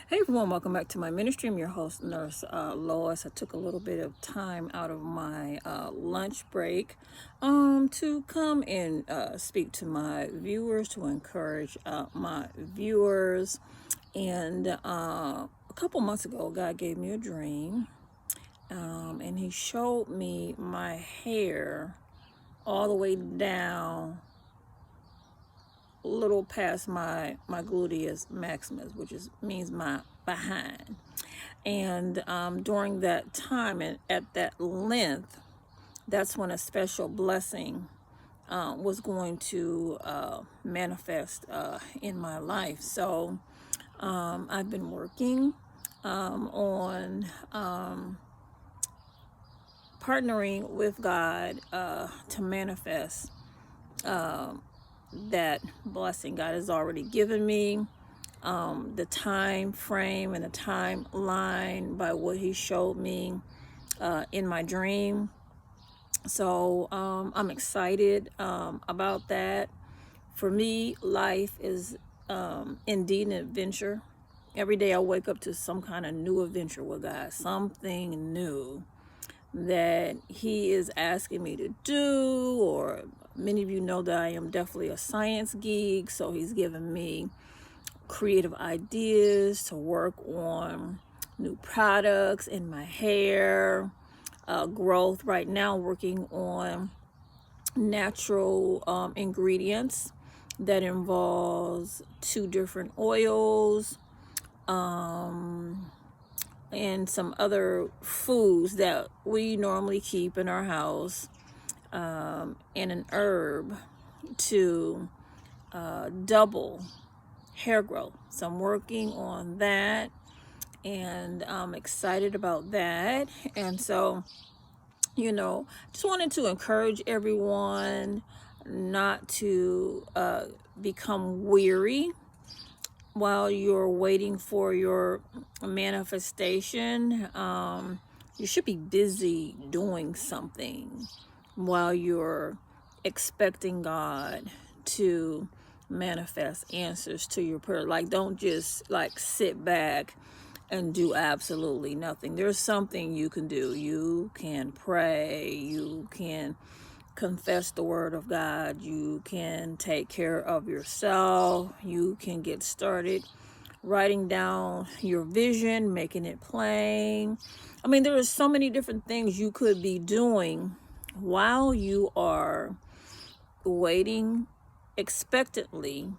Hey everyone, welcome back to my ministry. I'm your host, Nurse Lois. I took a little bit of time out of my lunch break to come and speak to my viewers, to encourage my viewers. And a couple months ago, God gave me a dream, and He showed me my hair all the way down a little past my gluteus maximus, which means my behind. And during that time and at that length, that's when a special blessing was going to manifest in my life. So I've been working on partnering with God to manifest that blessing God has already given me. The time frame and the timeline by what He showed me in my dream. So I'm excited about that. For me, life is indeed an adventure. Every day I wake up to some kind of new adventure with God, something new that He is asking me to do. Or many of you know that I am definitely a science geek, so He's given me creative ideas to work on new products in my hair, growth. Right now, working on natural ingredients that involves 2 different oils and some other foods that we normally keep in our house, and an herb to double hair growth. So I'm working on that, and I'm excited about that. And so, just wanted to encourage everyone not to become weary while you're waiting for your manifestation. You should be busy doing something while you're expecting God to manifest answers to your prayer. Like, don't just sit back and do absolutely nothing. There's something you can do. You can pray, you can confess the word of God, you can take care of yourself, you can get started writing down your vision, making it plain. I mean, there are so many different things you could be doing while you are waiting expectantly,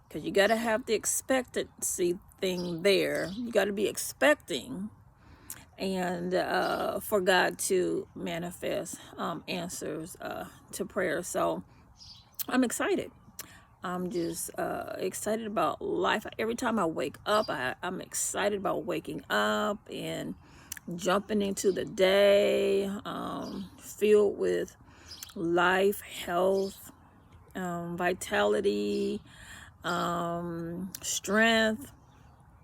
because you got to have the expectancy thing there. You got to be expecting, and for God to manifest answers to prayer. So I'm excited. I'm just excited about life. Every time I wake up, I'm excited about waking up and jumping into the day, filled with life, health, vitality, strength,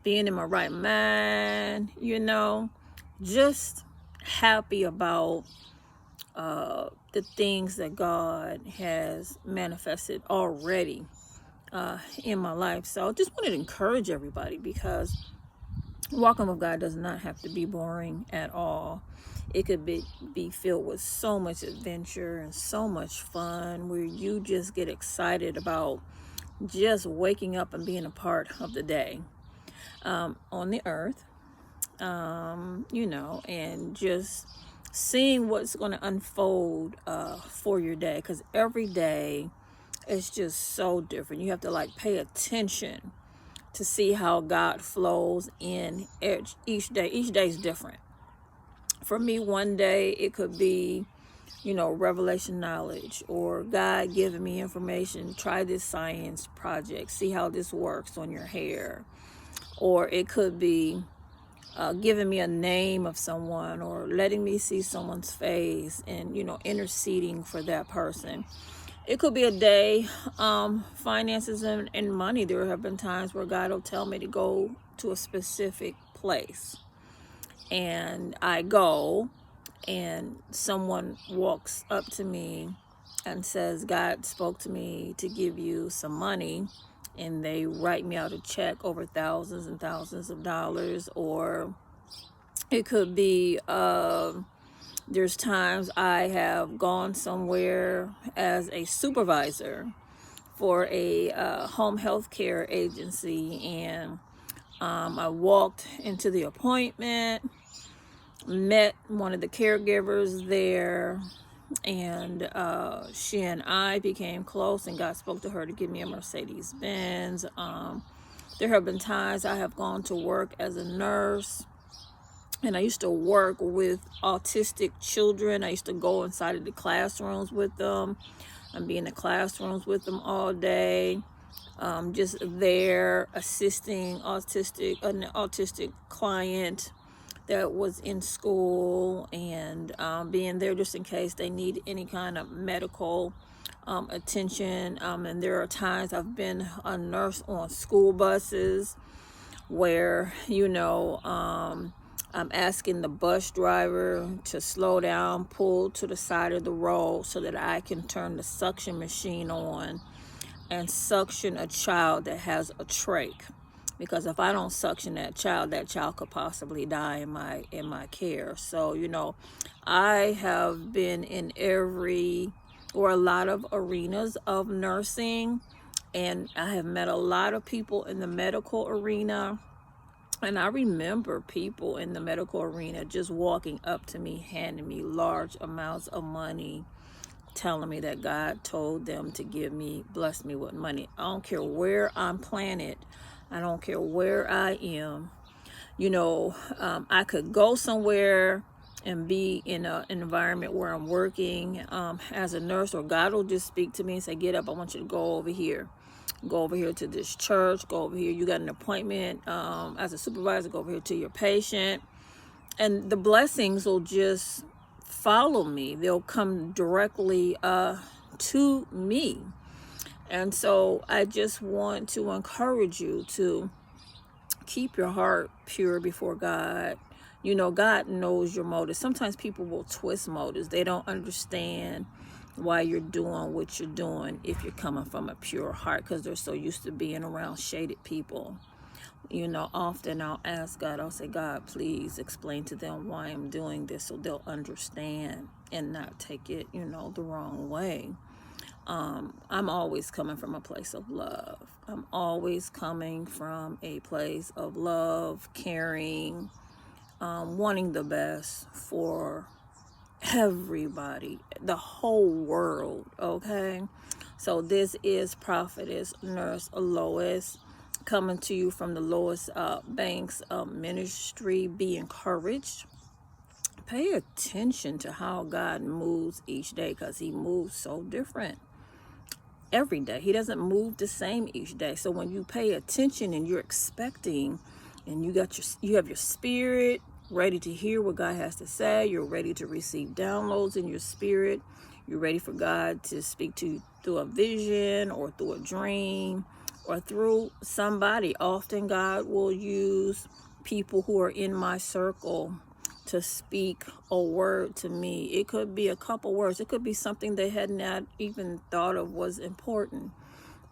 being in my right mind, just happy about the things that God has manifested already in my life. So I just wanted to encourage everybody, because walking with God does not have to be boring at all. It could be filled with so much adventure and so much fun, where you just get excited about just waking up and being a part of the day on the earth, and just seeing what's going to unfold for your day, because every day is just so different. You have to pay attention to see how God flows in each day. Each day is different. For me, one day it could be, revelation knowledge, or God giving me information. Try this science project, see how this works on your hair. Or it could be giving me a name of someone, or letting me see someone's face and, interceding for that person. It could be a day, finances and money. There have been times where God will tell me to go to a specific place, and I go, and someone walks up to me and says, God spoke to me to give you some money and they write me out a check over thousands and thousands of dollars. Or it could be, there's times I have gone somewhere as a supervisor for a home health care agency, and I walked into the appointment, met one of the caregivers there, and she and I became close, and God spoke to her to give me a Mercedes Benz. There have been times I have gone to work as a nurse, and I used to work with autistic children. I used to go inside of the classrooms with them and be in the classrooms with them all day, just there assisting an autistic client that was in school, and being there just in case they need any kind of medical attention. And there are times I've been a nurse on school buses where, I'm asking the bus driver to slow down, pull to the side of the road so that I can turn the suction machine on and suction a child that has a trach. Because if I don't suction that child could possibly die in my care. So, I have been in a lot of arenas of nursing, and I have met a lot of people in the medical arena. And I remember people in the medical arena just walking up to me, handing me large amounts of money, telling me that God told them to bless me with money. I don't care where I'm planted. I don't care where I am. I could go somewhere and be in an environment where I'm working as a nurse, or God will just speak to me and say, get up, I want you to go over here. Go over here to this church. Go over here. You got an appointment as a supervisor. Go over here to your patient. And the blessings will just follow me. They'll come directly to me. And so I just want to encourage you to keep your heart pure before God. God knows your motives. Sometimes people will twist motives. They don't understand why you're doing what you're doing if you're coming from a pure heart, because they're so used to being around shaded people. Often I'll ask God, I'll say, God, please explain to them why I'm doing this so they'll understand and not take it, the wrong way. I'm always coming from a place of love. I'm always coming from a place of love, caring, wanting the best for everybody, the whole world, okay? So this is Prophetess Nurse Lois coming to you from the Lois Banks Ministry. Be encouraged. Pay attention to how God moves each day, because he moves so different every day. He doesn't move the same each day. So when you pay attention and you're expecting, and you have your spirit ready to hear what God has to say, you're ready to receive downloads in your spirit, you're ready for God to speak to you through a vision or through a dream or through somebody. Often God will use people who are in my circle to speak a word to me. It could be a couple words. It could be something they had not even thought of was important,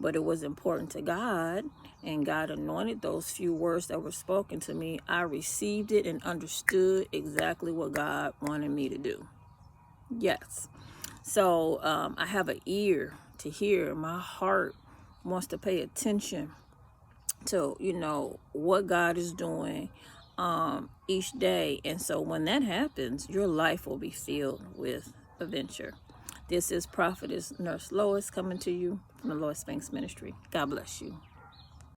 but it was important to God, and God anointed those few words that were spoken to me. I received it and understood exactly what God wanted me to do. Yes. So I have an ear to hear. My heart wants to pay attention to, what God is doing each day. And so when that happens, your life will be filled with adventure. This is Prophetess Nurse Lois coming to you from the Lois Banks Ministry. God bless you.